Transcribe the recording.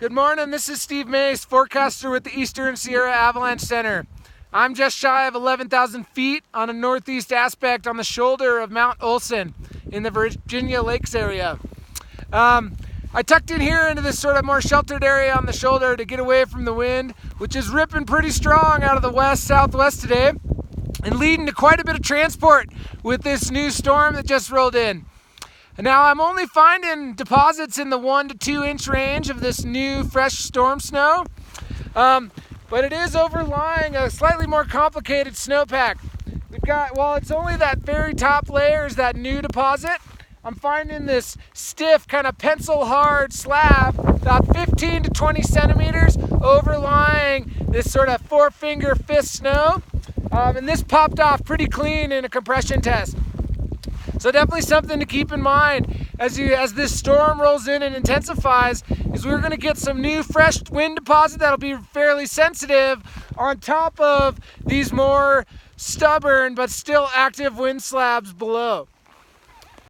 Good morning, this is Steve Mace, forecaster with the Eastern Sierra Avalanche Center. I'm just shy of 11,000 feet on a northeast aspect on the shoulder of Mount Olson in the Virginia Lakes area. I tucked in here into this sort of more sheltered area on the shoulder to get away from the wind, which is ripping pretty strong out of the west-southwest today and leading to quite a bit of transport with this new storm that just rolled in. Now I'm only finding deposits in the 1 to 2 inch range of this new fresh storm snow, but it is overlying a slightly more complicated snowpack. We've got, while it's only that very top layer is that new deposit, I'm finding this stiff kind of pencil hard slab about 15 to 20 centimeters overlying this sort of 4-finger fist snow, and this popped off pretty clean in a compression test. So definitely something to keep in mind as this storm rolls in and intensifies, is we're going to get some new fresh wind deposit that'll be fairly sensitive on top of these more stubborn but still active wind slabs below.